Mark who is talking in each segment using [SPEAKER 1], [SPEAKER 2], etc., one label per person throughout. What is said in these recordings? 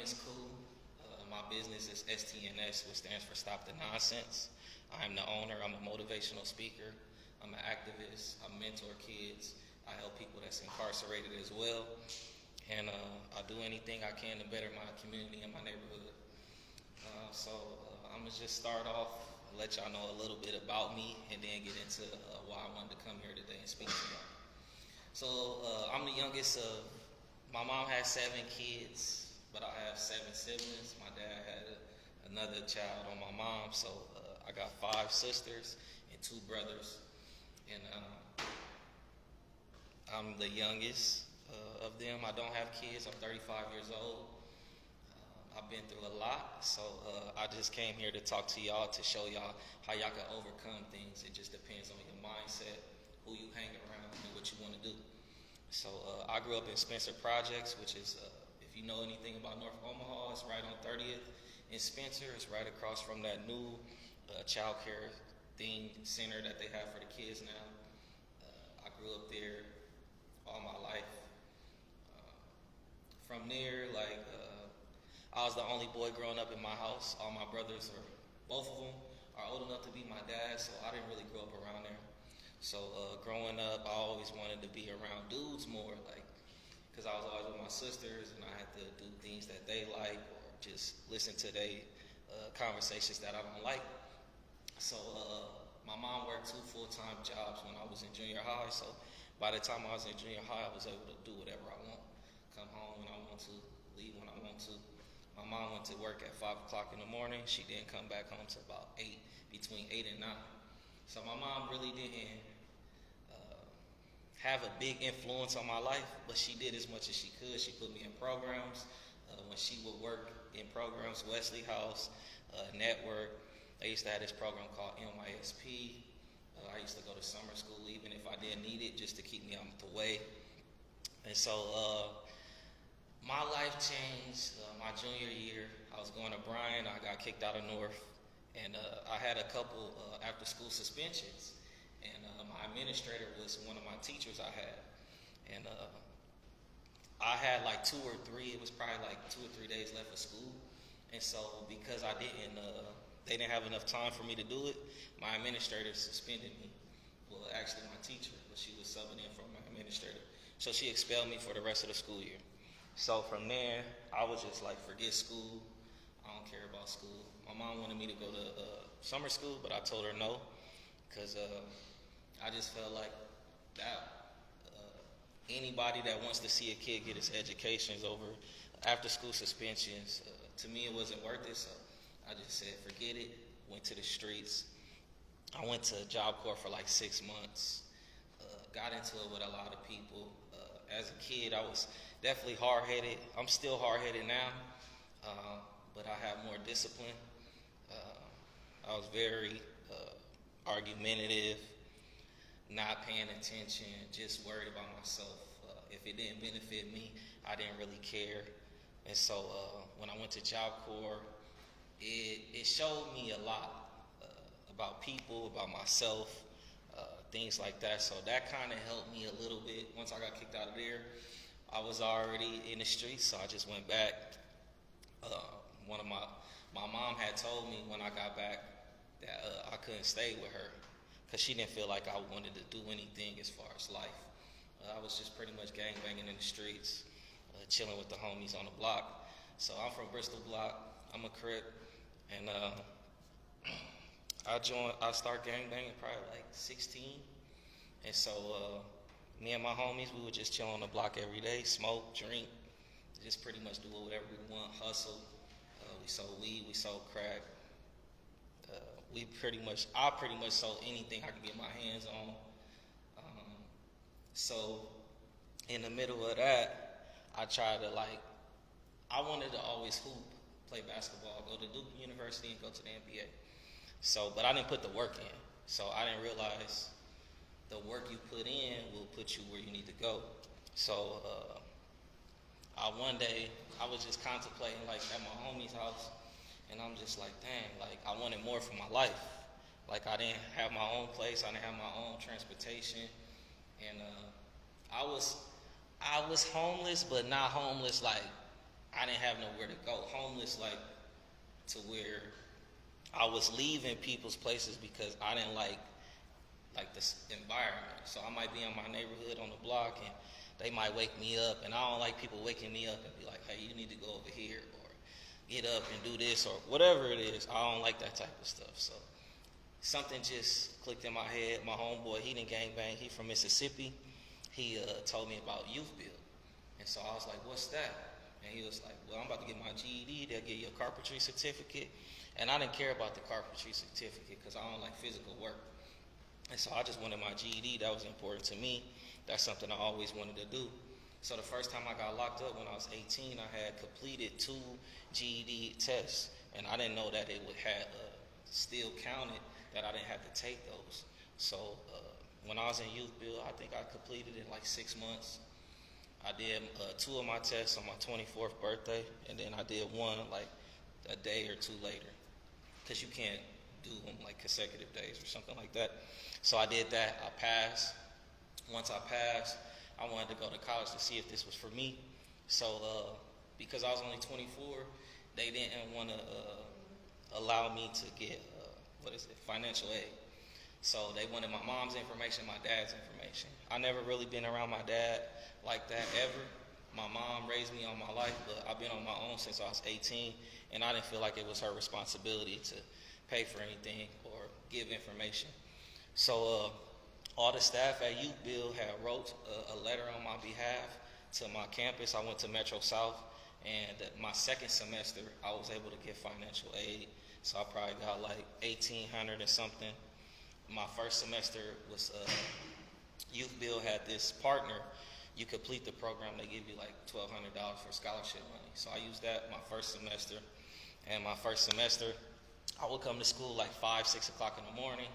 [SPEAKER 1] is cool. My business is STNS, which stands for Stop the Nonsense. I'm the owner. I'm a motivational speaker. I'm an activist. I mentor kids. I help people that's incarcerated as well. And I do anything I can to better my community and my neighborhood. I'm going to just start off, let y'all know a little bit about me, and then get into why I wanted to come here today and speak to y'all. So I'm the youngest of, my mom had 7 kids, but I have 7 siblings. My dad had another child on my mom, so I got 5 sisters and 2 brothers. And I'm the youngest of them. I don't have kids. I'm 35 years old. I've been through a lot, so I just came here to talk to y'all, to show y'all how y'all can overcome things. It just depends on your mindset, who you hang around, and what you want to do. So I grew up in Spencer Projects, which is, if you know anything about North Omaha, it's right on 30th in Spencer. It's right across from that new child care themed center that they have for the kids now. I grew up there all my life. From there, I was the only boy growing up in my house. All my brothers, both of them, are old enough to be my dad, so I didn't really grow up around there. So growing up, I always wanted to be around dudes more, because I was always with my sisters, and I had to do things that they like, or just listen to their conversations that I don't like. So my mom worked 2 full-time jobs when I was in junior high, so by the time I was in junior high, I was able to do whatever I want. Come home when I want to, leave when I want to. My mom went to work at 5 o'clock in the morning. She didn't come back home till about 8, between 8 and 9. So my mom really didn't have a big influence on my life, but she did as much as she could. She put me in programs. When she would work in programs, Wesley House, Network, I used to have this program called NYSP. I used to go to summer school even if I didn't need it, just to keep me out the way. And so my life changed my junior year. I was going to Bryan. I got kicked out of North. And I had a couple after-school suspensions. And my administrator was one of my teachers I had. And I had 2 or 3, it was probably 2 or 3 days left of school. And so because they didn't have enough time for me to do it, my administrator suspended me. Well, actually my teacher, but she was subbing in for my administrator. So she expelled me for the rest of the school year. So from there, I was just forget school. I don't care about school. My mom wanted me to go to summer school, but I told her no, because I just felt like that anybody that wants to see a kid get his education is over after school suspensions. To me, it wasn't worth it, so I just said forget it. Went to the streets. I went to Job Corps for 6 months. Got into it with a lot of people. As a kid, I was definitely hard-headed. I'm still hard-headed now, but I have more discipline. I was very argumentative, not paying attention, just worried about myself. If it didn't benefit me, I didn't really care. And so when I went to Job Corps, it showed me a lot about people, about myself, things like that. So that kind of helped me a little bit. Once I got kicked out of there, I was already in the streets, so I just went back. One of my mom had told me when I got back that I couldn't stay with her because she didn't feel like I wanted to do anything as far as life. I was just pretty much gangbanging in the streets, chilling with the homies on the block. So I'm from Bristol Block. I'm a Crip, and I started gangbanging probably 16, and so me and my homies, we would just chill on the block every day, smoke, drink, just pretty much do whatever we want, hustle. We sold weed, we sold crack. I pretty much sold anything I could get my hands on. So in the middle of that, I tried to I wanted to always hoop, play basketball, go to Duke University and go to the NBA. So, but I didn't put the work in. So I didn't realize the work you put in will put you where you need to go. So one day I was just contemplating at my homie's house, and I'm just dang, I wanted more for my life. I didn't have my own place, I didn't have my own transportation, and I was homeless, but not homeless I didn't have nowhere to go. Homeless, like, to where I was leaving people's places because I didn't like this environment. So I might be in my neighborhood on the block and they might wake me up, and I don't like people waking me up and be like, hey, you need to go over here or get up and do this or whatever it is. I don't like that type of stuff. So something just clicked in my head. My homeboy, he didn't gangbang. He from Mississippi. He told me about YouthBuild. And so I was like, what's that? And he was like, well, I'm about to get my GED. They'll give you a carpentry certificate. And I didn't care about the carpentry certificate because I don't like physical work. And so I just wanted my GED. That was important to me. That's something I always wanted to do. So the first time I got locked up when I was 18, I had completed 2 GED tests. And I didn't know that it would have still counted, that I didn't have to take those. So when I was in YouthBuild, I think I completed it in like 6 months. I did 2 of my tests on my 24th birthday, and then I did one like a day or 2 later, because you can't do them like consecutive days or something like that. So I did that. I passed. Once I passed, I wanted to go to college to see if this was for me. So because I was only 24, they didn't want to allow me to get financial aid. So they wanted my mom's information, my dad's information. I never really been around my dad like that ever. My mom raised me all my life, but I've been on my own since I was 18, and I didn't feel like it was her responsibility to pay for anything or give information. So all the staff at YouthBuild had wrote a letter on my behalf to my campus. I went to Metro South, and my second semester, I was able to get financial aid. So I probably got like $1,800 and something. My first semester was YouthBuild had this partner. You complete the program, they give you like $1,200 for scholarship money. So I used that my first semester. And my first semester, I would come to school like 5, 6 o'clock in the morning.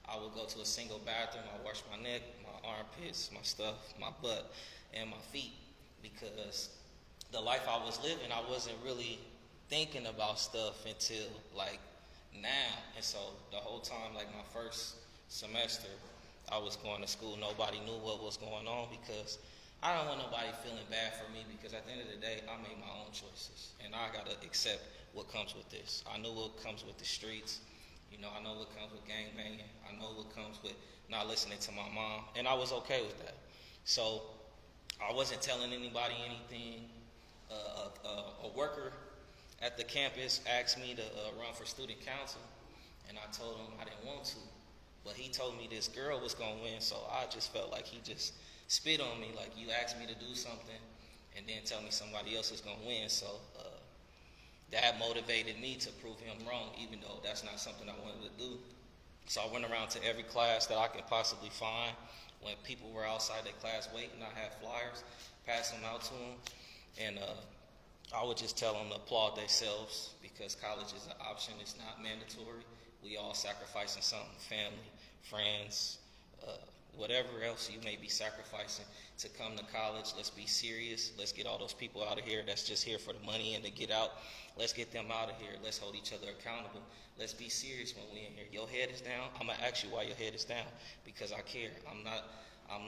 [SPEAKER 1] I would go to a single bathroom. I wash my neck, my armpits, my stuff, my butt, and my feet, because the life I was living, I wasn't really thinking about stuff until like now. And so the whole time, like my first semester, I was going to school. Nobody knew what was going on, because I don't want nobody feeling bad for me, because at the end of the day, I made my own choices, and I got to accept what comes with this. I know what comes with the streets. You know, I know what comes with gangbanging. I know what comes with not listening to my mom, and I was okay with that. So I wasn't telling anybody anything. A worker at the campus asked me to run for student council, and I told him I didn't want to. But he told me this girl was going to win, so I just felt like he just spit on me, like, you asked me to do something and then tell me somebody else is going to win. So that motivated me to prove him wrong, even though that's not something I wanted to do. So I went around to every class that I could possibly find. When people were outside their class waiting, I had flyers, pass them out to them, and I would just tell them to applaud themselves, because college is an option. It's not mandatory. We all sacrificing something, family, friends, whatever else you may be sacrificing to come to college. Let's be serious. Let's get all those people out of here that's just here for the money and to get out. Let's get them out of here. Let's hold each other accountable. Let's be serious when we're in here. Your head is down. I'm gonna ask you why your head is down, because I care. I'm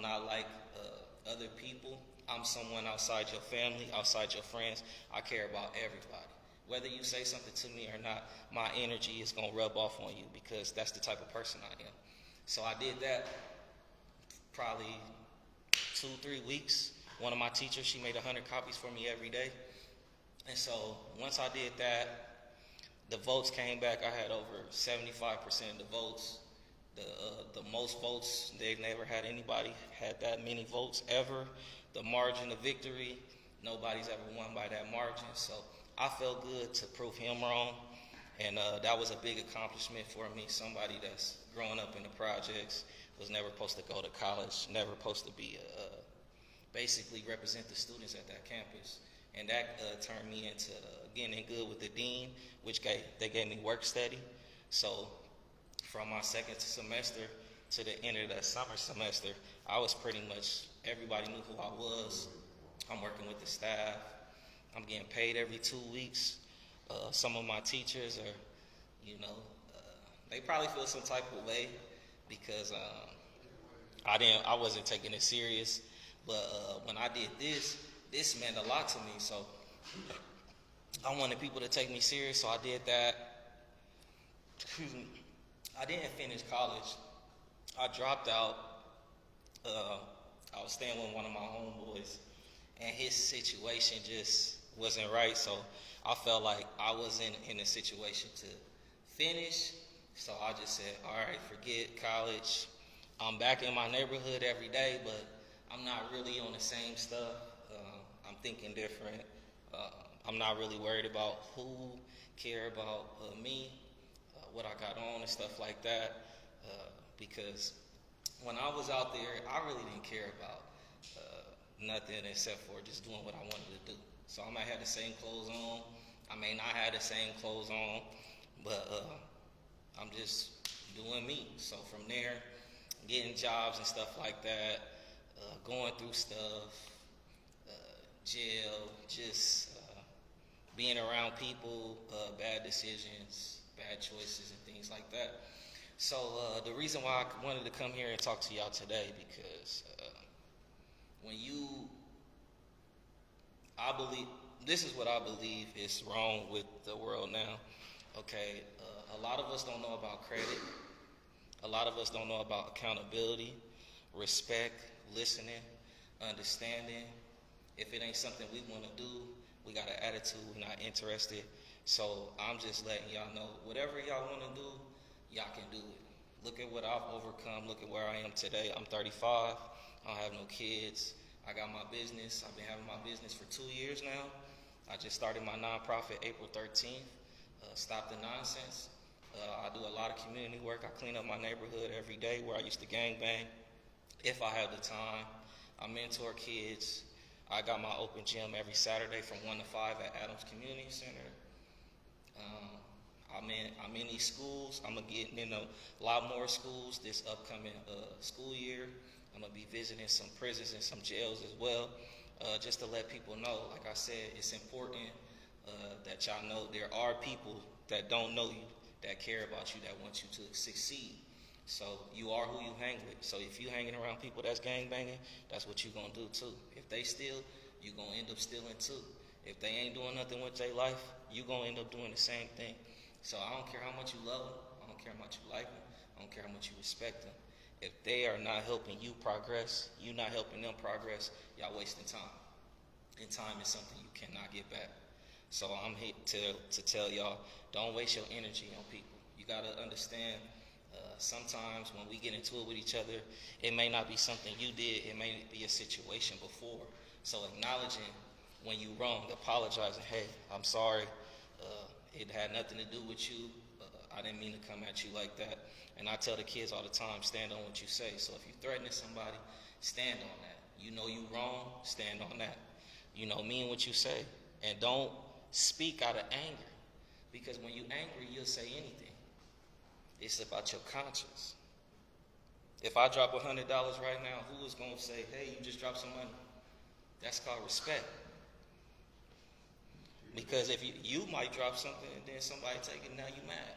[SPEAKER 1] not like other people. I'm someone outside your family, outside your friends. I care about everybody. Whether you say something to me or not, my energy is gonna rub off on you, because that's the type of person I am. So I did that probably 2-3 weeks. One of my teachers, she made 100 copies for me every day. And so once I did that, the votes came back. I had over 75% of the votes. The most votes, they've never had anybody had that many votes ever. The margin of victory, nobody's ever won by that margin. So I felt good to prove him wrong. And that was a big accomplishment for me. Somebody that's growing up in the projects, was never supposed to go to college, never supposed to be basically represent the students at that campus. And that turned me into getting good with the dean, which they gave me work study. So from my second semester to the end of the summer semester, I was pretty much, everybody knew who I was. I'm working with the staff. I'm getting paid every 2 weeks. Some of my teachers are, they probably feel some type of way, because I wasn't taking it serious. But when I did this meant a lot to me. So I wanted people to take me serious, so I did that. Excuse me. I didn't finish college. I dropped out. I was staying with one of my homeboys, and his situation just wasn't right. So I felt like I wasn't in a situation to finish. So I just said, all right, forget college. I'm back in my neighborhood every day, but I'm not really on the same stuff. I'm thinking different. I'm not really worried about who care about me, what I got on and stuff like that, because when I was out there, I really didn't care about nothing except for just doing what I wanted to do. So I might have the same clothes on, I may not have the same clothes on, but I'm just doing me. So from there, getting jobs and stuff like that, going through stuff, jail, just being around people, bad decisions, bad choices, and things like that. So the reason why I wanted to come here and talk to y'all today, because I believe, this is what I believe is wrong with the world now. Okay, a lot of us don't know about credit. A lot of us don't know about accountability, respect, listening, understanding. If it ain't something we want to do, we got an attitude, we're not interested. So I'm just letting y'all know, whatever y'all want to do, y'all can do it. Look at what I've overcome. Look at where I am today. I'm 35. I don't have no kids. I got my business. I've been having my business for 2 years now. I just started my nonprofit April 13th. Stop the Nonsense. I do a lot of community work. I clean up my neighborhood every day where I used to gangbang. If I have the time, I mentor kids. I got my open gym every Saturday from 1 to 5 at Adams Community Center. I'm in these schools. I'm going to get in a lot more schools this upcoming school year. I'm going to be visiting some prisons and some jails as well, just to let people know, like I said, it's important that y'all know there are people that don't know you, that care about you, that want you to succeed. So you are who you hang with. So if you hanging around people that's gangbanging, that's what you going to do too. If they steal, you going to end up stealing too. If they ain't doing nothing with their life, you going to end up doing the same thing. So I don't care how much you love them. I don't care how much you like them. I don't care how much you respect them. If they are not helping you progress, you not helping them progress, y'all wasting time. And time is something you cannot get back. So I'm here to tell y'all, don't waste your energy on people. You got to understand, sometimes when we get into it with each other, it may not be something you did. It may be a situation before. So acknowledging when you wrong, apologizing, hey, I'm sorry. It had nothing to do with you. I didn't mean to come at you like that. And I tell the kids all the time, stand on what you say. So if you're threatening somebody, stand on that. You know you wrong, stand on that. You know, mean what you say. And don't speak out of anger. Because when you're angry, you'll say anything. It's about your conscience. If I drop $100 right now, who is going to say, hey, you just dropped some money? That's called respect. Because if you might drop something and then somebody take it, now you mad.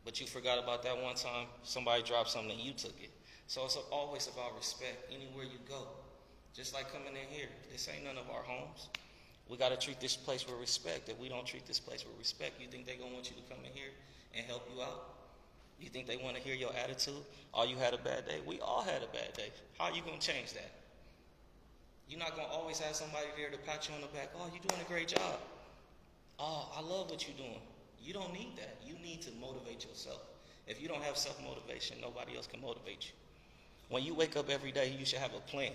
[SPEAKER 1] But you forgot about that one time somebody dropped something and you took it. So it's always about respect anywhere you go. Just like coming in here. This ain't none of our homes. We got to treat this place with respect. If we don't treat this place with respect, you think they're going to want you to come in here and help you out? You think they want to hear your attitude? Oh, you had a bad day? We all had a bad day. How are you going to change that? You're not going to always have somebody there to pat you on the back. Oh, you're doing a great job. Oh, I love what you're doing. You don't need that. You need to motivate yourself. If you don't have self-motivation, nobody else can motivate you. When you wake up every day, you should have a plan.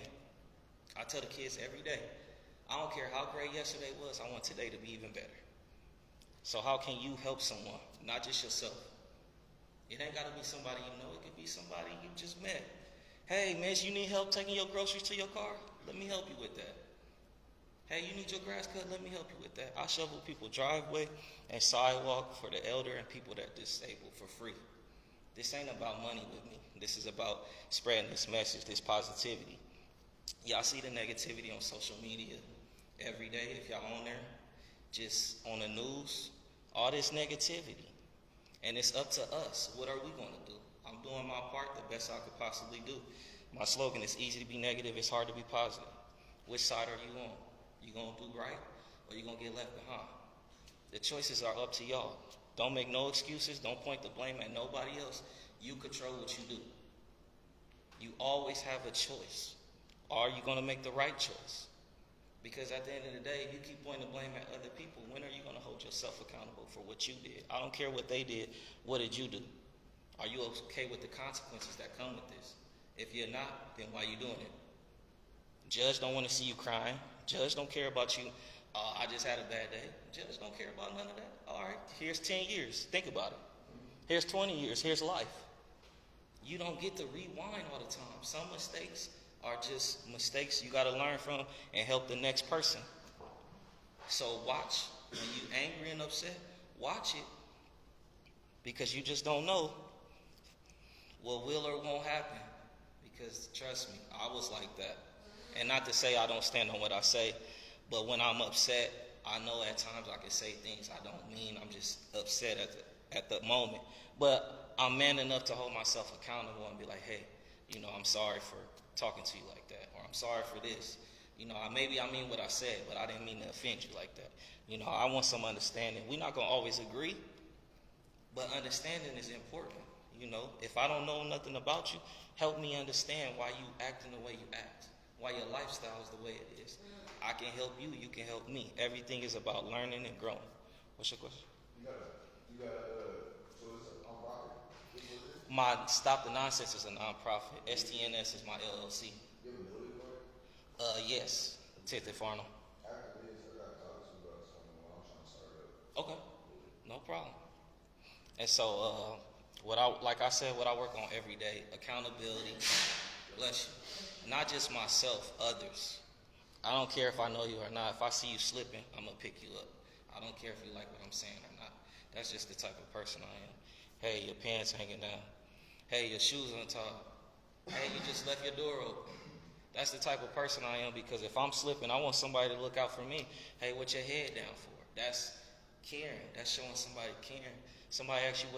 [SPEAKER 1] I tell the kids every day, I don't care how great yesterday was, I want today to be even better. So how can you help someone, not just yourself? It ain't got to be somebody you know. It could be somebody you just met. Hey, man, you need help taking your groceries to your car? Let me help you with that. Hey, you need your grass cut? Let me help you with that. I shovel people driveway and sidewalk for the elder and people that disabled for free. This ain't about money with me. This is about spreading this message, this positivity. Y'all see the negativity on social media every day if y'all on there, just on the news, all this negativity. And it's up to us. What are we going to do? I'm doing my part the best I could possibly do. My slogan is easy to be negative, it's hard to be positive. Which side are you on? You going to do right or you're going to get left behind. The choices are up to y'all. Don't make no excuses. Don't point the blame at nobody else. You control what you do. You always have a choice. Are you going to make the right choice? Because at the end of the day, if you keep pointing the blame at other people, when are you going to hold yourself accountable for what you did? I don't care what they did. What did you do? Are you okay with the consequences that come with this? If you're not, then why are you doing it? Judge don't want to see you crying. Judge don't care about you. I just had a bad day. Judge don't care about none of that. All right, here's 10 years. Think about it. Here's 20 years. Here's life. You don't get to rewind all the time. Some mistakes are just mistakes you got to learn from and help the next person. So watch. When you're angry and upset, watch it. Because you just don't know what will or won't happen. Because trust me, I was like that. And not to say I don't stand on what I say, but when I'm upset, I know at times I can say things I don't mean. I'm just upset at the moment. But I'm man enough to hold myself accountable and be like, hey, I'm sorry for talking to you like that. Or I'm sorry for this. Maybe I mean what I said, but I didn't mean to offend you like that. I want some understanding. We're not going to always agree, but understanding is important. If I don't know nothing about you, help me understand why you act in the way you act, why your lifestyle is the way it is. I can help you, you can help me. Everything is about learning and growing. What's your question?
[SPEAKER 2] So it's a nonprofit?
[SPEAKER 1] My Stop the Nonsense is a nonprofit. STNS is my LLC.
[SPEAKER 2] You have a building for it?
[SPEAKER 1] Yes, 10th and Farnham.
[SPEAKER 2] After this, I got to talk to you about something when I'm trying to start up.
[SPEAKER 1] Okay, no problem. And so, what I work on every day, accountability, bless you. Not just myself, others. I don't care if I know you or not. If I see you slipping, I'm going to pick you up. I don't care if you like what I'm saying or not. That's just the type of person I am. Hey, your pants hanging down. Hey, your shoes untied. Hey, you just left your door open. That's the type of person I am, because if I'm slipping, I want somebody to look out for me. Hey, what your head down for? That's caring. That's showing somebody caring. Somebody asks you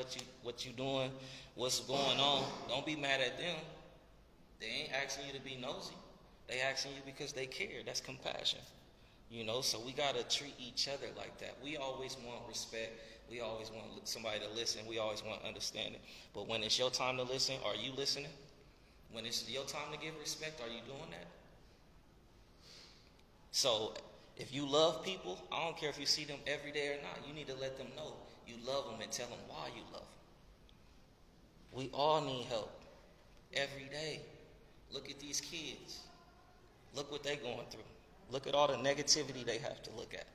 [SPEAKER 1] what you doing, what's going on. Don't be mad at them. They ain't asking you to be nosy. They asking you because they care. That's compassion. So we got to treat each other like that. We always want respect. We always want somebody to listen. We always want understanding. But when it's your time to listen, are you listening? When it's your time to give respect, are you doing that? So if you love people, I don't care if you see them every day or not, you need to let them know you love them and tell them why you love them. We all need help every day. Look at these kids. Look what they're going through. Look at all the negativity they have to look at.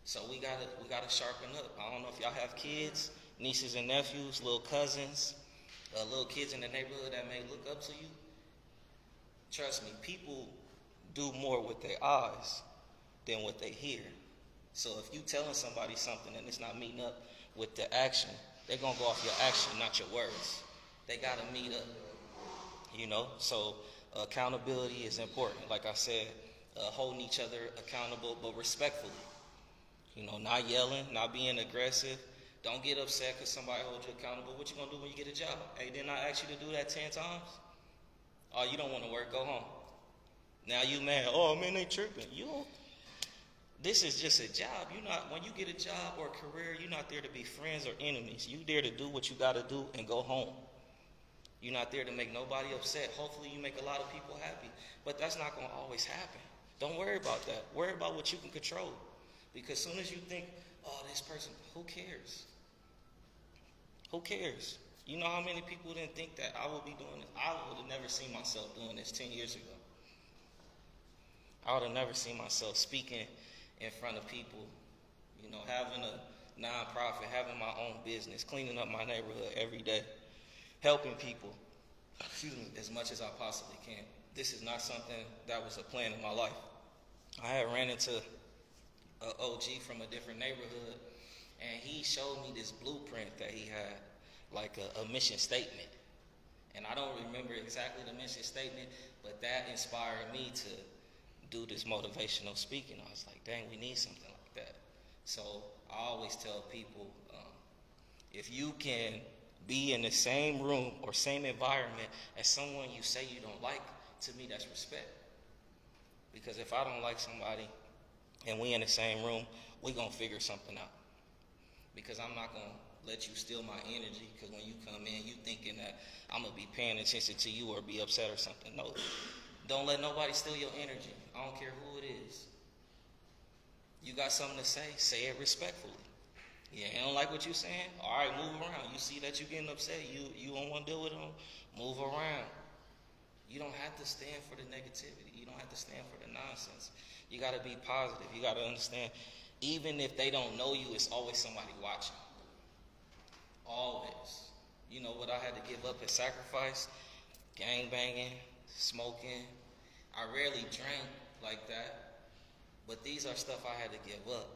[SPEAKER 1] So we gotta sharpen up. I don't know if y'all have kids, nieces and nephews, little cousins, little kids in the neighborhood that may look up to you. Trust me, people do more with their eyes than what they hear. So if you telling somebody something and it's not meeting up with the action, they're gonna go off your action, not your words. They gotta meet up. So accountability is important. Like I said, holding each other accountable, but respectfully. Not yelling, not being aggressive. Don't get upset because somebody holds you accountable. What you gonna do when you get a job? Hey, didn't I ask you to do that 10 times? Oh, you don't want to work, go home. Now you mad. Oh man, they tripping. This is just a job. When you get a job or a career, you're not there to be friends or enemies. You there to do what you gotta do and go home. You're not there to make nobody upset. Hopefully you make a lot of people happy. But that's not going to always happen. Don't worry about that. Worry about what you can control. Because as soon as you think, oh, this person, who cares? Who cares? You know how many people didn't think that I would be doing this? I would have never seen myself doing this 10 years ago. I would have never seen myself speaking in front of people, having a nonprofit, having my own business, cleaning up my neighborhood every day. Helping people, as much as I possibly can. This is not something that was a plan in my life. I had ran into an OG from a different neighborhood, and he showed me this blueprint that he had, like a mission statement. And I don't remember exactly the mission statement, but that inspired me to do this motivational speaking. I was like, dang, we need something like that. So I always tell people, if you can be in the same room or same environment as someone you say you don't like, to me that's respect. Because if I don't like somebody, and we in the same room, we gonna figure something out. Because I'm not gonna let you steal my energy, because when you come in, you thinking that I'm gonna be paying attention to you or be upset or something. No, don't let nobody steal your energy. I don't care who it is. You got something to say it respectfully. Yeah, you don't like what you're saying? All right, move around. You see that you're getting upset, you don't want to deal with them, move around. You don't have to stand for the negativity. You don't have to stand for the nonsense. You got to be positive. You got to understand, even if they don't know you, it's always somebody watching. Always. You know what I had to give up as sacrifice? Gang banging, smoking. I rarely drank like that, but these are stuff I had to give up.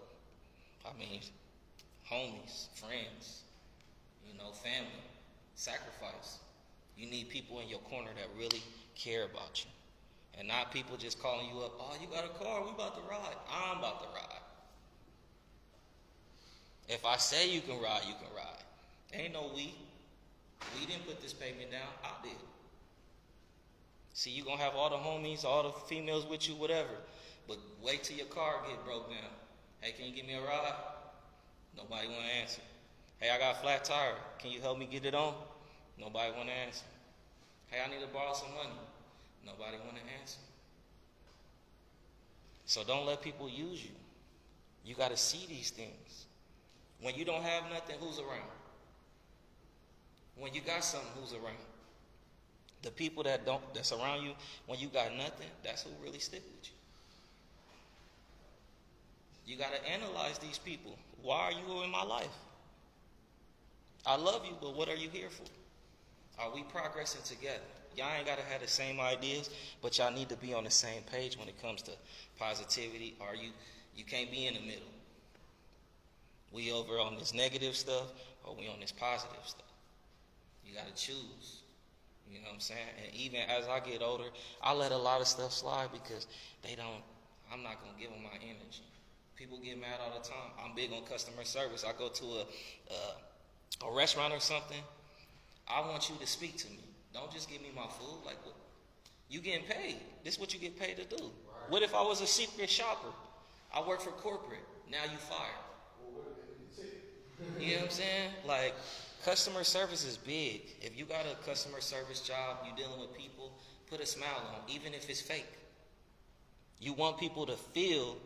[SPEAKER 1] I mean, homies, friends, family, sacrifice. You need people in your corner that really care about you. And not people just calling you up, oh, you got a car, we about to ride. I'm about to ride. If I say you can ride, you can ride. Ain't no we. We didn't put this payment down, I did. See, you gonna have all the homies, all the females with you, whatever. But wait till your car get broke down. Hey, can you give me a ride? Nobody want to answer. Hey, I got a flat tire. Can you help me get it on? Nobody want to answer. Hey, I need to borrow some money. Nobody want to answer. So don't let people use you. You got to see these things. When you don't have nothing, who's around? When you got something, who's around? The people that's around you, when you got nothing, that's who really stick with you. You got to analyze these people. Why are you in my life? I love you, but what are you here for? Are we progressing together? Y'all ain't got to have the same ideas, but y'all need to be on the same page when it comes to positivity. You can't be in the middle. We over on this negative stuff, or we on this positive stuff. You got to choose. You know what I'm saying? And even as I get older, I let a lot of stuff slide because I'm not going to give them my energy. People get mad all the time. I'm big on customer service. I go to a restaurant or something. I want you to speak to me. Don't just give me my food. Like, what? You getting paid. This is what you get paid to do. Right. What if I was a secret shopper? I work for corporate. Now you fired. Well, what you know what I'm saying? Like, customer service is big. If you got a customer service job, you dealing with people, put a smile on, even if it's fake. You want people to feel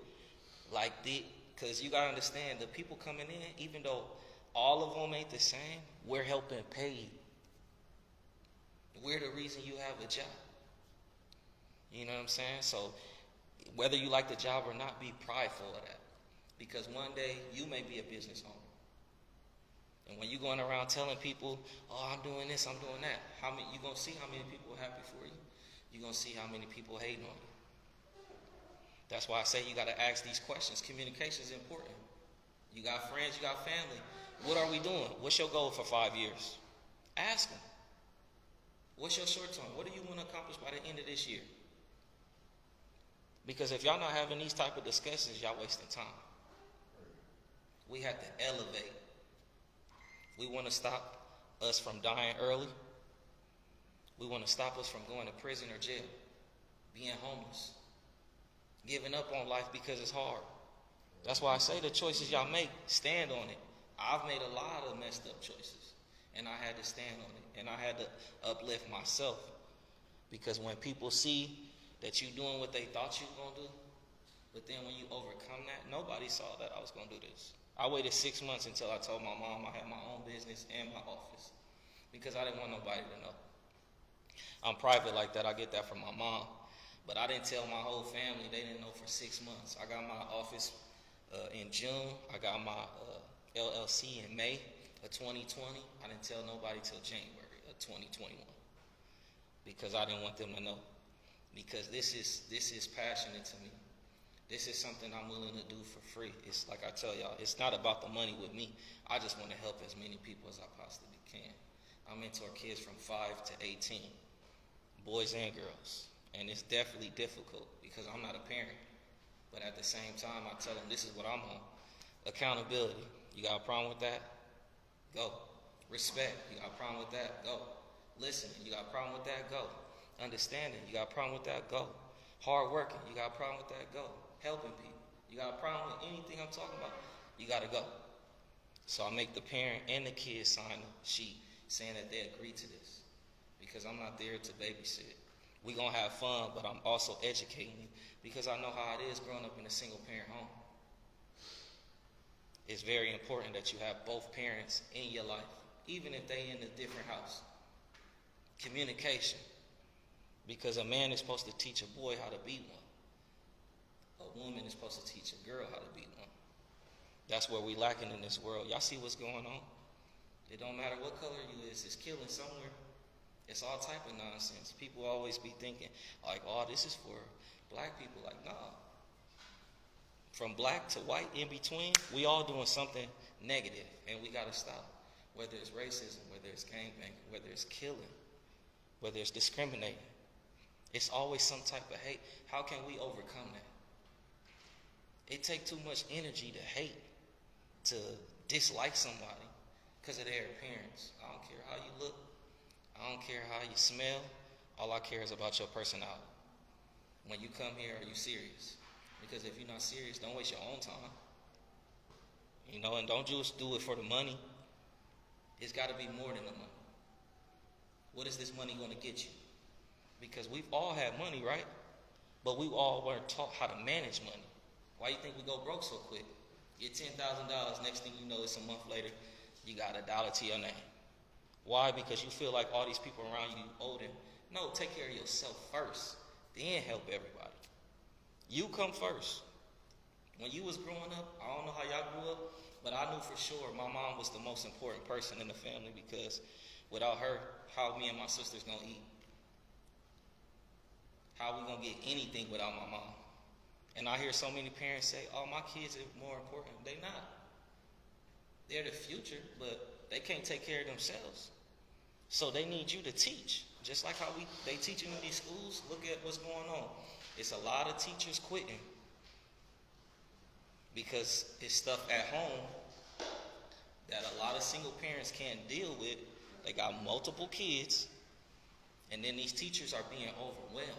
[SPEAKER 1] like because you got to understand, the people coming in, even though all of them ain't the same, we're helping pay you. We're the reason you have a job. You know what I'm saying? So whether you like the job or not, be prideful of that. Because one day you may be a business owner. And when you're going around telling people, oh, I'm doing this, I'm doing that, you're going to see how many people are happy for you. You're going to see how many people hating on you. That's why I say you got to ask these questions. Communication is important. You got friends, you got family. What are we doing? What's your goal for 5 years? Ask them. What's your short term? What do you want to accomplish by the end of this year? Because if y'all not having these type of discussions, y'all wasting time. We have to elevate. We want to stop us from dying early. We want to stop us from going to prison or jail, being homeless, giving up on life because it's hard. That's why I say the choices y'all make, stand on it. I've made a lot of messed up choices, and I had to stand on it, and I had to uplift myself. Because when people see that you doing what they thought you were going to do, but then when you overcome that, nobody saw that I was going to do this. I waited 6 months until I told my mom I had my own business and my office, because I didn't want nobody to know. I'm private like that. I get that from my mom. But I didn't tell my whole family. They didn't know for 6 months. I got my office in June. I got my LLC in May of 2020. I didn't tell nobody till January of 2021 because I didn't want them to know. Because this is passionate to me. This is something I'm willing to do for free. It's like I tell y'all, it's not about the money with me. I just want to help as many people as I possibly can. I mentor kids from 5 to 18, boys and girls. And it's definitely difficult because I'm not a parent. But at the same time, I tell them this is what I'm on. Accountability. You got a problem with that? Go. Respect. You got a problem with that? Go. Listening. You got a problem with that? Go. Understanding. You got a problem with that? Go. Hard working. You got a problem with that? Go. Helping people. You got a problem with anything I'm talking about? You got to go. So I make the parent and the kid sign a sheet saying that they agree to this, because I'm not there to babysit. We're going to have fun, but I'm also educating you because I know how it is growing up in a single parent home. It's very important that you have both parents in your life, even if they in a different house. Communication. Because a man is supposed to teach a boy how to be one. A woman is supposed to teach a girl how to be one. That's where we lacking in this world. Y'all see what's going on? It don't matter what color you is, it's killing somewhere. It's all type of nonsense. People always be thinking, like, oh, this is for black people. Like, nah. From black to white, in between, we all doing something negative, and we got to stop. Whether it's racism, whether it's gangbanging, whether it's killing, whether it's discriminating. It's always some type of hate. How can we overcome that? It takes too much energy to hate, to dislike somebody because of their appearance. I don't care how you look. I don't care how you smell. All I care is about your personality. When you come here, are you serious? Because if you're not serious, don't waste your own time. And don't just do it for the money. It's got to be more than the money. What is this money going to get you? Because we've all had money, right? But we all weren't taught how to manage money. Why do you think we go broke so quick? Get $10,000, next thing you know, it's a month later, you got $1 to your name. Why? Because you feel like all these people around you owe them. No, take care of yourself first, then help everybody. You come first. When you was growing up, I don't know how y'all grew up, but I knew for sure my mom was the most important person in the family, because without her, how me and my sisters gonna eat? How we gonna get anything without my mom? And I hear so many parents say, oh, my kids are more important. They not. They're the future, but they can't take care of themselves. So they need you to teach. Just like how they teaching in these schools, look at what's going on. It's a lot of teachers quitting because it's stuff at home that a lot of single parents can't deal with. They got multiple kids, and then these teachers are being overwhelmed.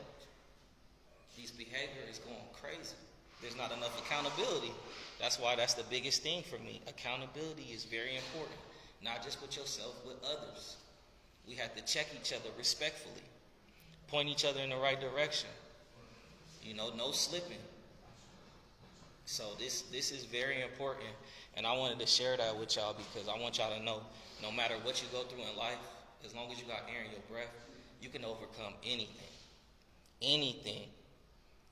[SPEAKER 1] These behavior is going crazy. There's not enough accountability. That's why that's the biggest thing for me. Accountability is very important. Not just with yourself, with others. We have to check each other respectfully. Point each other in the right direction. No slipping. So this is very important. And I wanted to share that with y'all because I want y'all to know, no matter what you go through in life, as long as you got air in your breath, you can overcome anything. Anything.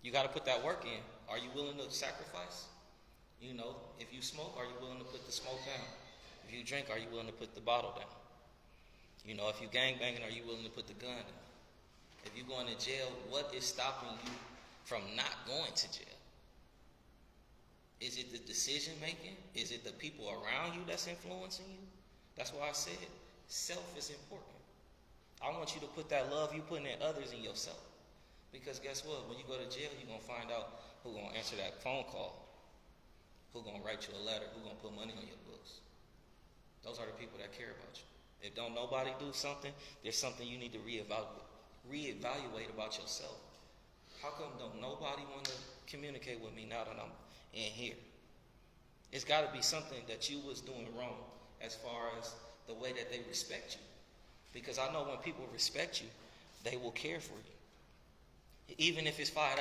[SPEAKER 1] You got to put that work in. Are you willing to sacrifice? If you smoke, are you willing to put the smoke down? If you drink, are you willing to put the bottle down? If you gangbanging, are you willing to put the gun down? If you're going to jail, what is stopping you from not going to jail? Is it the decision making? Is it the people around you that's influencing you? That's why I said self is important. I want you to put that love you putting in others in yourself. Because guess what? When you go to jail, you're going to find out who's going to answer that phone call, who's going to write you a letter, who's going to put money on your books. Those are the people that care about you. If don't nobody do something, there's something you need to reevaluate about yourself. How come don't nobody want to communicate with me now that I'm in here? It's got to be something that you was doing wrong as far as the way that they respect you. Because I know when people respect you, they will care for you. Even if it's $5,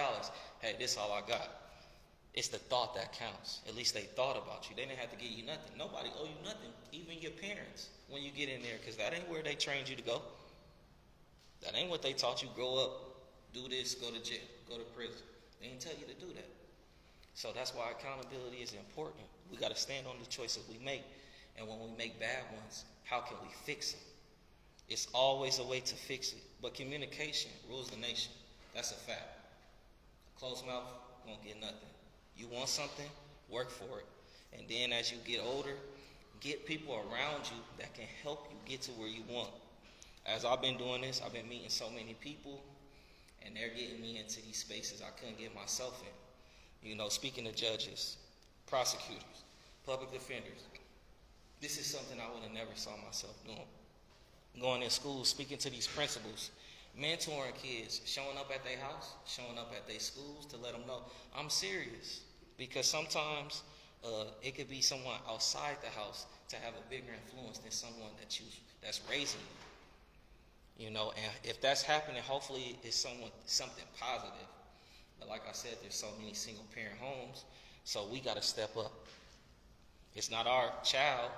[SPEAKER 1] hey, this all I got. It's the thought that counts. At least they thought about you. They didn't have to give you nothing. Nobody owe you nothing, even your parents, when you get in there, because that ain't where they trained you to go. That ain't what they taught you. Grow up, do this, go to jail, go to prison. They didn't tell you to do that. So that's why accountability is important. We got to stand on the choices we make. And when we make bad ones, how can we fix them? It's always a way to fix it. But communication rules the nation. That's a fact. Closed mouth won't get nothing. You want something, work for it. And then as you get older, get people around you that can help you get to where you want. As I've been doing this, I've been meeting so many people, and they're getting me into these spaces I couldn't get myself in. Speaking to judges, prosecutors, public defenders. This is something I would have never saw myself doing. Going in school, speaking to these principals, mentoring kids, showing up at their house, showing up at their schools to let them know I'm serious. Because sometimes it could be someone outside the house to have a bigger influence than someone that's raising you. You know, and if that's happening, hopefully it's something positive. But like I said, there's so many single parent homes, so we got to step up. It's not our child,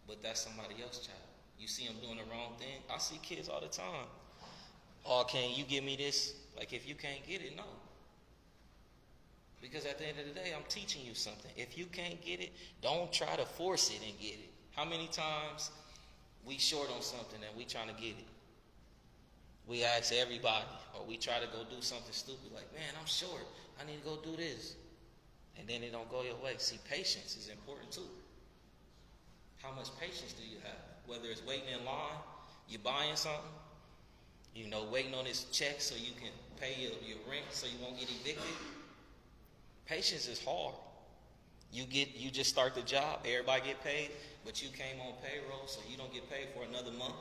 [SPEAKER 1] but that's somebody else's child. You see them doing the wrong thing. I see kids all the time. Oh, can you give me this? Like, if you can't get it, no. Because at the end of the day, I'm teaching you something. If you can't get it, don't try to force it and get it. How many times we short on something and we trying to get it? We ask everybody, or we try to go do something stupid like, man, I'm short. I need to go do this. And then it don't go your way. See, patience is important too. How much patience do you have? Whether it's waiting in line, you buying something, you know, waiting on this check so you can pay your rent so you won't get evicted. Patience is hard. You just start the job, everybody get paid, but you came on payroll so you don't get paid for another month.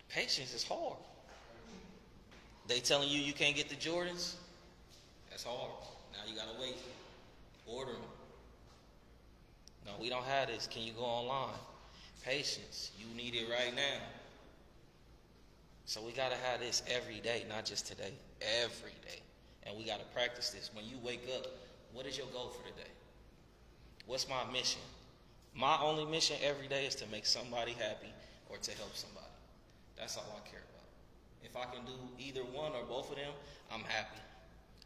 [SPEAKER 1] Patience is hard. They telling you can't get the Jordans? That's hard. Now you gotta wait. Order them. No, we don't have this. Can you go online? Patience. You need it right now. So we gotta have this every day, not just today. Every day. And we got to practice this. When you wake up, what is your goal for the day? What's my mission? My only mission every day is to make somebody happy or to help somebody. That's all I care about. If I can do either one or both of them, I'm happy.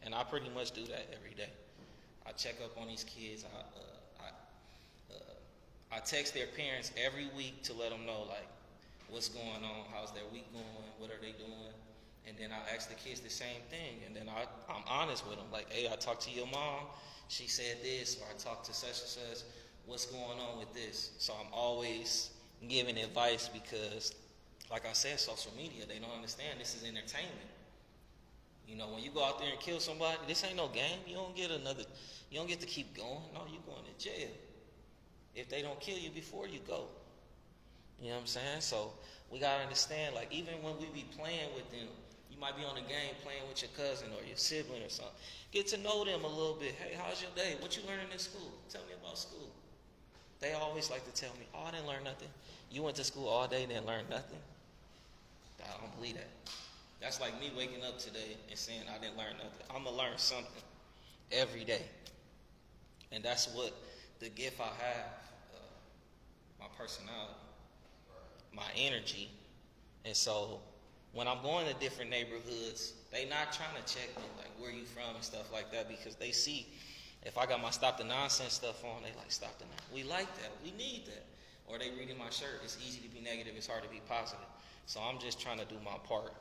[SPEAKER 1] And I pretty much do that every day. I check up on these kids. I text their parents every week to let them know, like, what's going on, how's their week going, what are they doing. And then I ask the kids the same thing. And then I'm honest with them. Like, hey, I talked to your mom. She said this. Or I talked to such and such. What's going on with this? So I'm always giving advice because, like I said, social media, they don't understand this is entertainment. You know, when you go out there and kill somebody, this ain't no game. You don't get to keep going. No, you're going to jail. If they don't kill you before you go. You know what I'm saying? So we got to understand, like, even when we be playing with them, you might be on the game playing with your cousin or your sibling or something. Get to know them a little bit. Hey, how's your day? What you learning in school? Tell me about school. They always like to tell me, oh, I didn't learn nothing. You went to school all day and didn't learn nothing. I don't believe that. That's like me waking up today and saying I didn't learn nothing. I'm going to learn something every day. And that's what the gift I have, my personality, my energy. And so when I'm going to different neighborhoods, they not trying to check me, like, where you from and stuff like that, because they see if I got my Stop the Nonsense stuff on, they like, stop the nonsense. We like that. We need that. Or they reading my shirt. It's easy to be negative. It's hard to be positive. So I'm just trying to do my part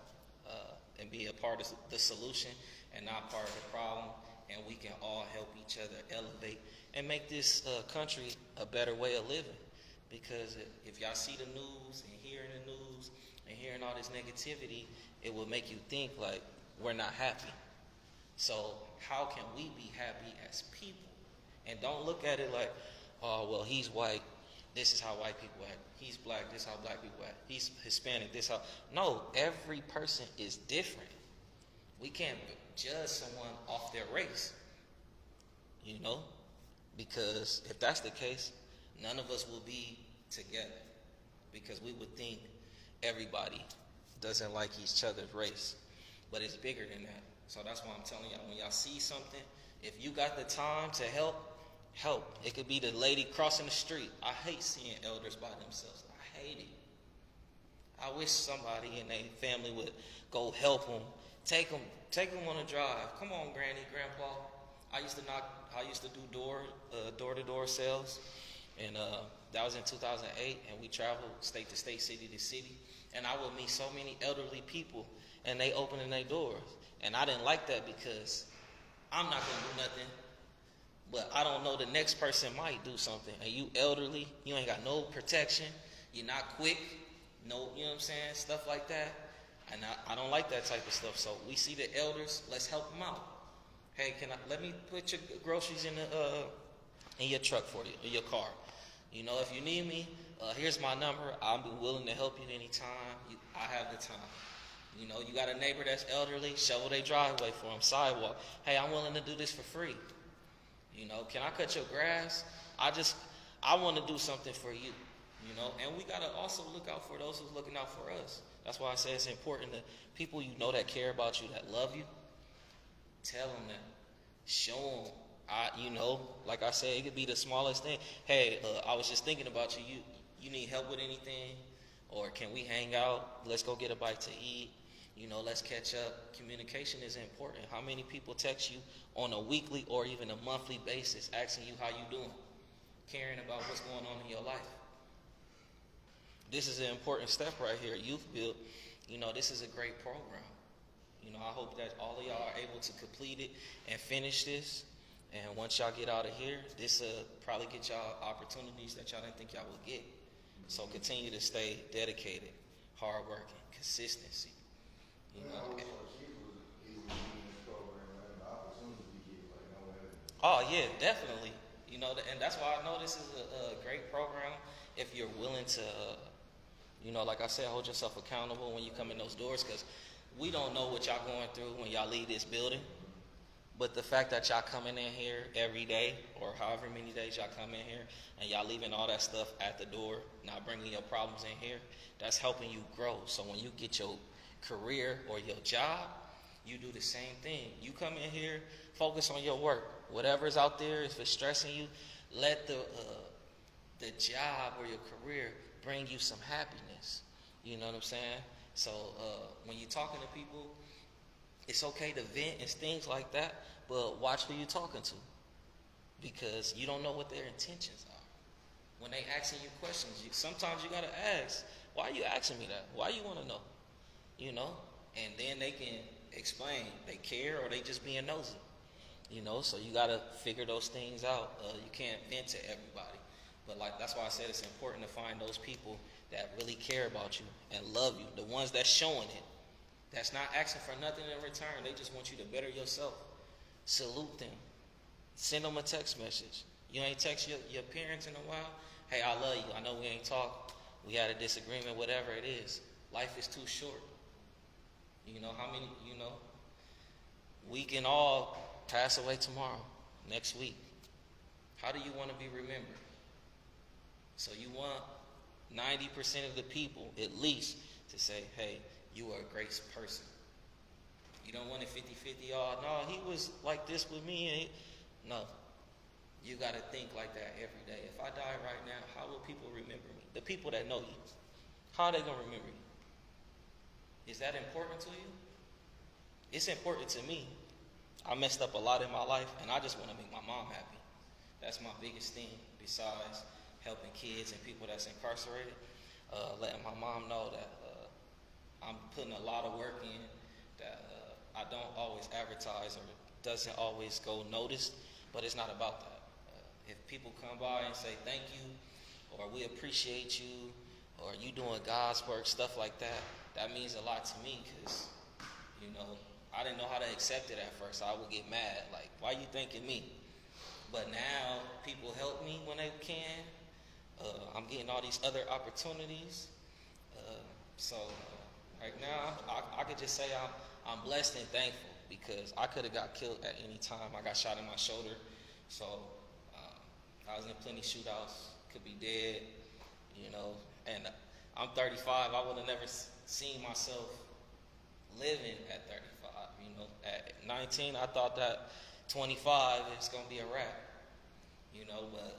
[SPEAKER 1] and be a part of the solution and not part of the problem. And we can all help each other elevate and make this country a better way of living. Because if y'all see the news and hearing the news and hearing all this negativity, it will make you think like we're not happy. So how can we be happy as people? And don't look at it like, oh, well, he's white. This is how white people act. He's black. This is how black people act. He's Hispanic. This how. No, every person is different. We can't judge someone off their race. You know? Because if that's the case, none of us will be together. Because we would think everybody doesn't like each other's race. But it's bigger than that. So that's why I'm telling y'all, when y'all see something, if you got the time to help. It could be the lady crossing the street. I hate seeing elders by themselves. I hate it. I wish somebody in their family would go help them. Take them on a drive. Come on, Granny, Grandpa. I used to do door-to-door sales. And that was in 2008. And we traveled state to state, city to city. And I would meet so many elderly people. And they opening their doors. And I didn't like that because I'm not going to do nothing. But I don't know, the next person might do something. And you elderly, you ain't got no protection. You're not quick. No, you know what I'm saying? Stuff like that. And I don't like that type of stuff. So we see the elders, let's help them out. Hey, let me put your groceries in your truck for you, in your car. You know, if you need me, here's my number. I'll be willing to help you anytime. I have the time. You know, you got a neighbor that's elderly, shovel their driveway for them, sidewalk. Hey, I'm willing to do this for free. Can I cut your grass? I want to do something for you, and we got to also look out for those who's looking out for us. That's why I say it's important that people that care about you, that love you, tell them that. Show them. Like I said, it could be the smallest thing. Hey, I was just thinking about you. You need help with anything? Or can we hang out? Let's go get a bite to eat. Let's catch up. Communication is important. How many people text you on a weekly or even a monthly basis asking you how you doing? Caring about what's going on in your life. This is an important step right here, YouthBuild. This is a great program. I hope that all of y'all are able to complete it and finish this. And once y'all get out of here, this will probably get y'all opportunities that y'all didn't think y'all would get. So continue to stay dedicated, hardworking, consistency. Oh yeah, definitely. And that's why I know this is a great program. If you're willing to, like I said, hold yourself accountable when you come in those doors, because we don't know what y'all going through when y'all leave this building. But the fact that y'all coming in here every day, or however many days y'all come in here, and y'all leaving all that stuff at the door, not bringing your problems in here, that's helping you grow. So when you get your career or your job, you do the same thing. You come in here, focus on your work. Whatever's out there, if it's stressing you, let the job or your career bring you some happiness. You know what I'm saying? So when you're talking to people, it's okay to vent and things like that, but watch who you're talking to, because you don't know what their intentions are. When they asking you questions, sometimes you got to ask, why are you asking me that? Why you want to know? And then they can explain they care or they just being nosy. So you got to figure those things out. You can't vent to everybody. But that's why I said it's important to find those people that really care about you and love you, the ones that's showing it. That's not asking for nothing in return. They just want you to better yourself. Salute them. Send them a text message. You ain't text your parents in a while. Hey, I love you. I know we ain't talked. We had a disagreement, whatever it is. Life is too short. How many, we can all pass away tomorrow, next week. How do you want to be remembered? So you want 90% of the people, at least, to say, hey, you are a great person. You don't want it 50-50, no, he was like this with me. No. You got to think like that every day. If I die right now, how will people remember me? The people that know you. How are they going to remember you? Is that important to you? It's important to me. I messed up a lot in my life, and I just want to make my mom happy. That's my biggest thing, besides helping kids and people that's incarcerated. Letting my mom know that I'm putting a lot of work in that I don't always advertise or doesn't always go noticed, but it's not about that. If people come by and say thank you, or we appreciate you, or you doing God's work, stuff like that, that means a lot to me, because, I didn't know how to accept it at first. I would get mad, like, why you thanking me? But now people help me when they can. I'm getting all these other opportunities. So right now, I could just say I'm blessed and thankful, because I could have got killed at any time. I got shot in my shoulder. So I was in plenty shootouts, could be dead, and I'm 35. I would have never seen myself living at 35. At 19, I thought that 25 is going to be a wrap, but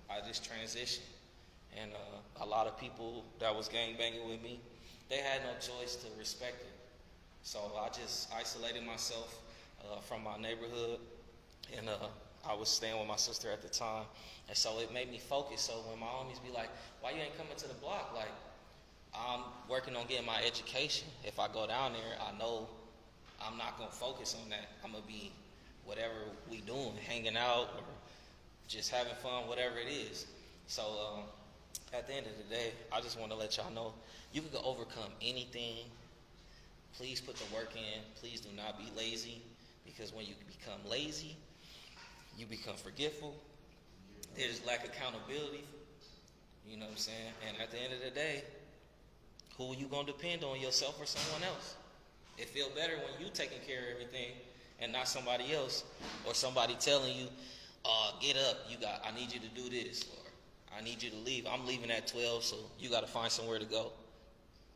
[SPEAKER 1] I just transitioned. And a lot of people that was gangbanging with me, they had no choice to respect it. So I just isolated myself from my neighborhood, and I was staying with my sister at the time. And so it made me focus. So when my homies be like, why you ain't coming to the block? Like, I'm working on getting my education. If I go down there, I know I'm not going to focus on that. I'm going to be whatever we doing, hanging out or just having fun, whatever it is. So at the end of the day, I just want to let y'all know you can overcome anything. Please put the work in. Please do not be lazy, because when you become lazy, you become forgetful. There's lack of accountability. You know what I'm saying? And at the end of the day, who are you going to depend on, yourself or someone else? It feel better when you taking care of everything and not somebody else, or somebody telling you, Get up. I need you to do this, or I need you to leave. I'm leaving at 12, so you got to find somewhere to go.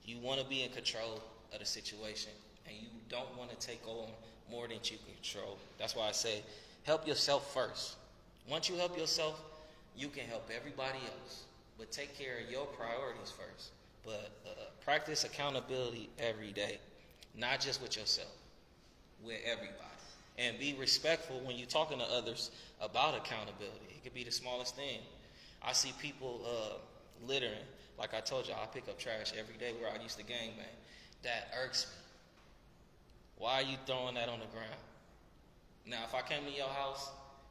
[SPEAKER 1] You want to be in control of the situation, and you don't want to take on more than you can control. That's why I say, help yourself first. Once you help yourself, you can help everybody else. But take care of your priorities first. But practice accountability every day, not just with yourself, with everybody. And be respectful when you're talking to others about accountability. It could be the smallest thing. I see people littering. Like I told you, I pick up trash every day where I used to gangbang. That irks me. Why are you throwing that on the ground? Now, if I came to your house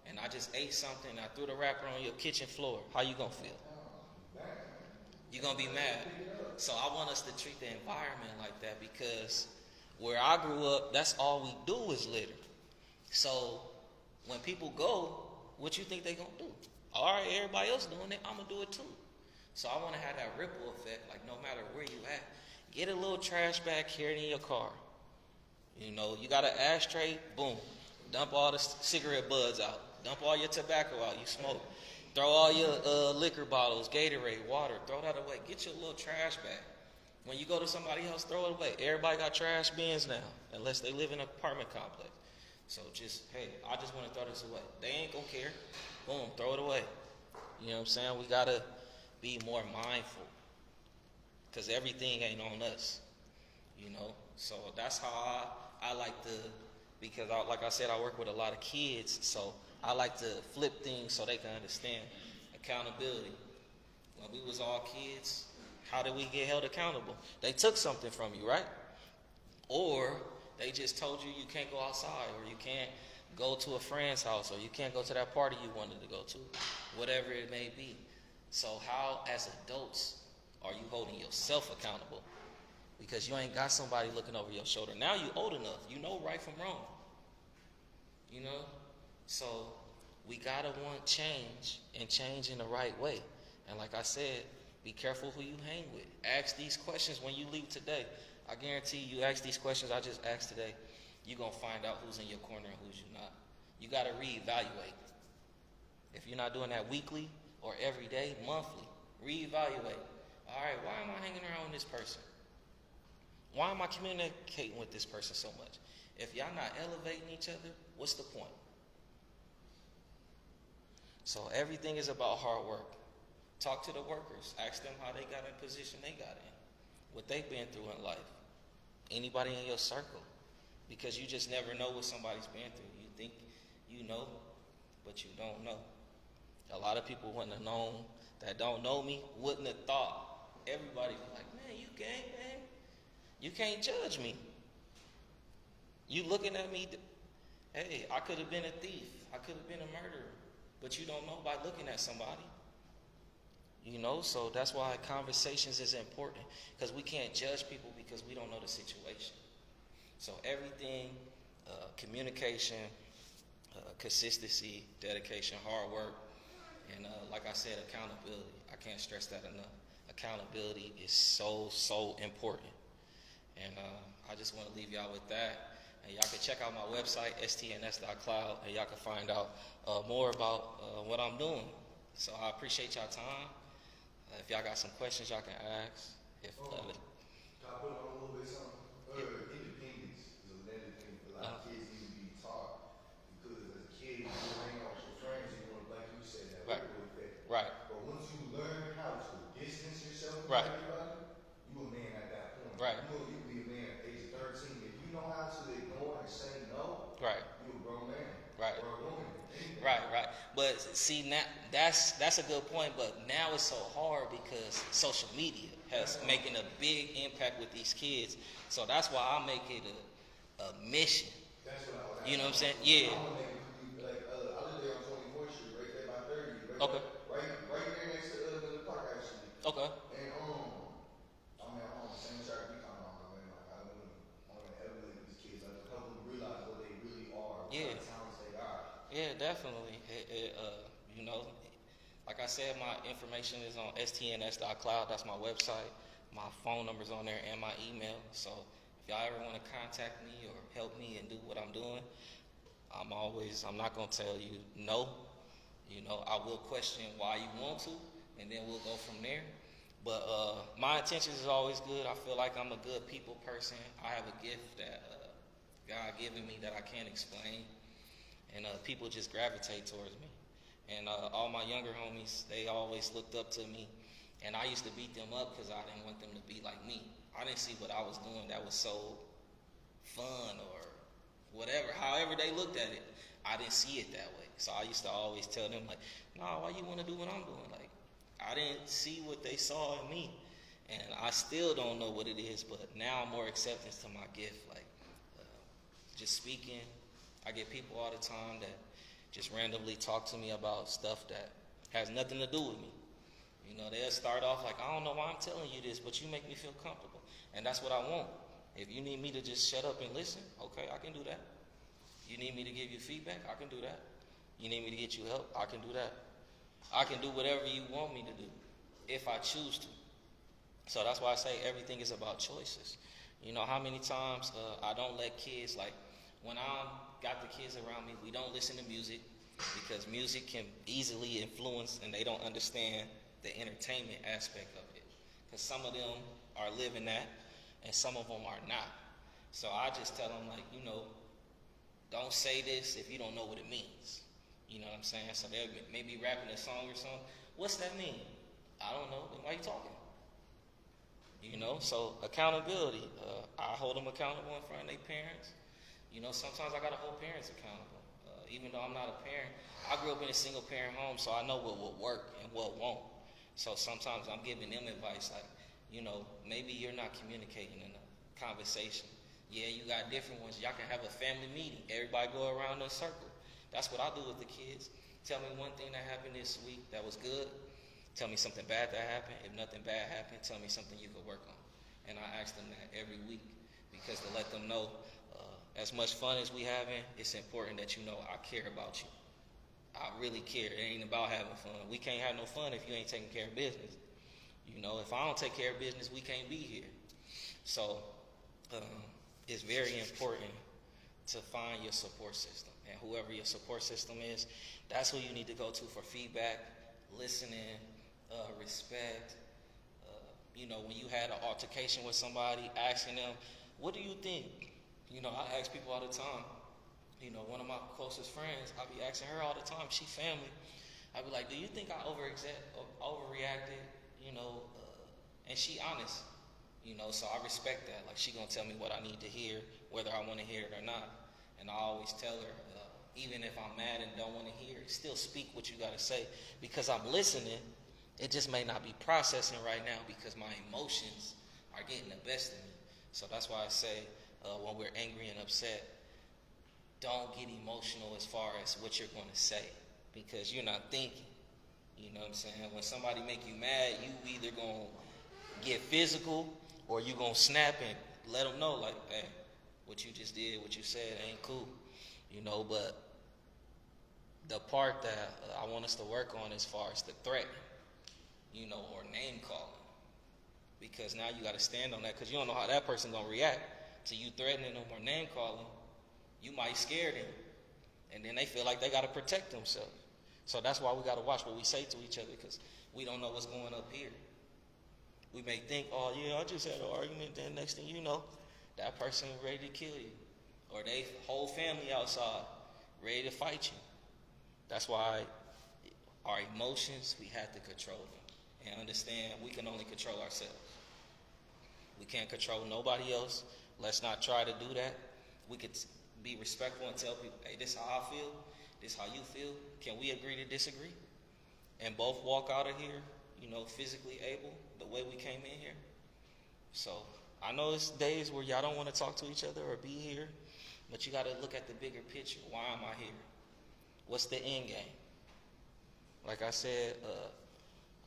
[SPEAKER 1] and I just ate something and I threw the wrapper on your kitchen floor, how you gonna feel? You're gonna be mad. So I want us to treat the environment like that, because where I grew up, that's all we do is litter. So when people go, what you think they gonna do? All right, everybody else doing it, I'm gonna do it too. So I want to have that ripple effect, like no matter where you at, get a little trash bag carried in your car. You know, you got an ashtray, boom, dump all the cigarette buds out, dump all your tobacco out, you smoke. Throw all your liquor bottles, Gatorade, water, throw that away. Get your little trash bag. When you go to somebody else, throw it away. Everybody got trash bins now, unless they live in an apartment complex. So just, hey, I just want to throw this away. They ain't gonna care. Boom, throw it away. You know what I'm saying? We gotta be more mindful, because everything ain't on us. You know? So that's how I like to, because like I said, I work with a lot of kids, so I like to flip things so they can understand accountability. When we was all kids, how did we get held accountable? They took something from you, right? Or they just told you you can't go outside, or you can't go to a friend's house, or you can't go to that party you wanted to go to, whatever it may be. So how, as adults, are you holding yourself accountable? Because you ain't got somebody looking over your shoulder. Now you old enough. You know right from wrong. You know? So we gotta want change, and change in the right way. And like I said, be careful who you hang with. Ask these questions when you leave today. I guarantee you ask these questions I just asked today, you're gonna find out who's in your corner and who's you're not. You gotta reevaluate. If you're not doing that weekly or every day, monthly, reevaluate. All right, why am I hanging around with this person? Why am I communicating with this person so much? If y'all not elevating each other, what's the point? So everything is about hard work. Talk to the workers. Ask them how they got in position they got in, what they've been through in life. Anybody in your circle. Because you just never know what somebody's been through. You think you know, but you don't know. A lot of people wouldn't have known, that don't know me, wouldn't have thought. Everybody was like, man, you gangbang. You can't judge me. You looking at me, hey, I could have been a thief. I could have been a murderer. But you don't know by looking at somebody. You know, so that's why conversations is important. Because we can't judge people because we don't know the situation. So everything, communication, consistency, dedication, hard work, and like I said, accountability. I can't stress that enough. Accountability is so, so important. And I just want to leave y'all with that. And y'all can check out my website, stns.cloud, and y'all can find out more about what I'm doing. So I appreciate y'all time. If y'all got some questions, y'all can ask. If
[SPEAKER 2] Can I put on a little bit something? Independence is another thing a lot of kids need to be taught. Because as a kid, you hang out with your friends, you want to, like you said, that ripple effect.
[SPEAKER 1] Right.
[SPEAKER 2] But once you learn how to distance yourself from
[SPEAKER 1] Right.
[SPEAKER 2] everybody, you a man at that point.
[SPEAKER 1] Right.
[SPEAKER 2] You can be a man at age 13. If you know how to ignore and say no,
[SPEAKER 1] Right.
[SPEAKER 2] you a grown man.
[SPEAKER 1] Right.
[SPEAKER 2] Or a woman. Anything.
[SPEAKER 1] Right. But see, now that's a good point. But now it's so hard because social media has making a big impact with these kids. So that's why I make it a mission.
[SPEAKER 2] That's what I was.
[SPEAKER 1] You know what I'm saying? Yeah.
[SPEAKER 2] I want to make it like I live there on 24th Street, right there by 30.
[SPEAKER 1] Okay.
[SPEAKER 2] Right there next to Miller Park, actually.
[SPEAKER 1] Okay.
[SPEAKER 2] And I mean, I'm on the same side we talking about, man. Like I want to elevate these kids, like help them realize what they really are, what kind of talents they are.
[SPEAKER 1] Yeah, definitely. You know, like I said, my information is on stns.cloud. That's my website. My phone number's on there and my email. So if y'all ever want to contact me or help me and do what I'm doing, I'm not going to tell you no. I will question why you want to, and then we'll go from there. But my intentions is always good. I feel like I'm a good people person. I have a gift that God given me that I can't explain, and people just gravitate towards me. And all my younger homies, they always looked up to me, and I used to beat them up because I didn't want them to be like me. I didn't see what I was doing that was so fun or whatever, however they looked at it. I didn't see it that way. So I used to always tell them, like, nah, why you want to do what I'm doing? Like, I didn't see what they saw in me. And I still don't know what it is, but now I'm more acceptance to my gift. Like, just speaking, I get people all the time that just randomly talk to me about stuff that has nothing to do with me. They'll start off like, I don't know why I'm telling you this, but you make me feel comfortable. And that's what I want. If you need me to just shut up and listen, okay, I can do that. You need me to give you feedback, I can do that. You need me to get you help, I can do that. I can do whatever you want me to do if I choose to. So that's why I say everything is about choices. How many times I don't let kids, like when I got the kids around me, we don't listen to music because music can easily influence and they don't understand the entertainment aspect of it. Because some of them are living that and some of them are not. So I just tell them, like, don't say this if you don't know what it means. You know what I'm saying? So they may be rapping a song or something. What's that mean? I don't know. Then why you talking? So accountability. I hold them accountable in front of their parents. Sometimes I got to hold parents accountable. Even though I'm not a parent, I grew up in a single parent home, so I know what will work and what won't. So sometimes I'm giving them advice like, maybe you're not communicating in a conversation. Yeah, you got different ones. Y'all can have a family meeting. Everybody go around in a circle. That's what I do with the kids. Tell me one thing that happened this week that was good. Tell me something bad that happened. If nothing bad happened, tell me something you could work on. And I ask them that every week because to let them know as much fun as we having, it's important that I care about you. I really care. It ain't about having fun. We can't have no fun if you ain't taking care of business. If I don't take care of business, we can't be here. So it's very important to find your support system. And whoever your support system is, that's who you need to go to for feedback, listening, respect. When you had an altercation with somebody, asking them, what do you think? I ask people all the time. One of my closest friends, I be asking her all the time. She family. I be like, do you think I overreacted? And she honest. So I respect that. Like, she gonna tell me what I need to hear, whether I want to hear it or not. And I always tell her, even if I'm mad and don't want to hear it, still speak what you gotta say because I'm listening. It just may not be processing right now because my emotions are getting the best of me. So that's why I say when we're angry and upset, don't get emotional as far as what you're going to say because you're not thinking. You know what I'm saying? When somebody make you mad, you either going to get physical or you going to snap and let them know, like, hey, what you just did, what you said ain't cool. But the part that I want us to work on as far as the threat, or name calling. Because now you got to stand on that because you don't know how that person going to react to you threatening them or name calling. You might scare them. And then they feel like they got to protect themselves. So that's why we got to watch what we say to each other because we don't know what's going up here. We may think, oh, yeah, I just had an argument. Then next thing you know, that person ready to kill you. Or they whole family outside ready to fight you. That's why our emotions, we have to control them. And understand we can only control ourselves. We can't control nobody else. Let's not try to do that. We could be respectful and tell people, hey, this is how I feel. This is how you feel. Can we agree to disagree? And both walk out of here, physically able the way we came in here. So I know it's days where y'all don't want to talk to each other or be here, but you got to look at the bigger picture. Why am I here? What's the end game? Like I said,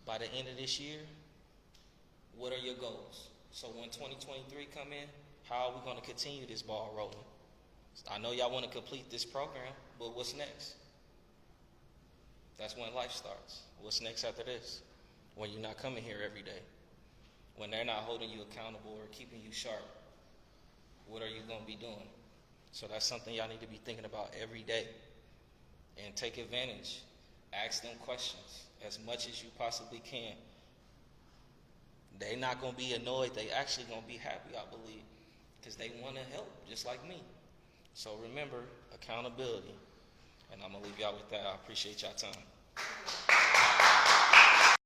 [SPEAKER 1] by the end of this year, what are your goals? So when 2023 come in, how are we going to continue this ball rolling? I know y'all want to complete this program, but what's next? That's when life starts. What's next after this? When you're not coming here every day. When they're not holding you accountable or keeping you sharp. What are you going to be doing? So that's something y'all need to be thinking about every day. And take advantage. Ask them questions as much as you possibly can. They're not going to be annoyed. They actually going to be happy, I believe, because they want to help, just like me. So remember, accountability. And I'm going to leave y'all with that. I appreciate y'all time.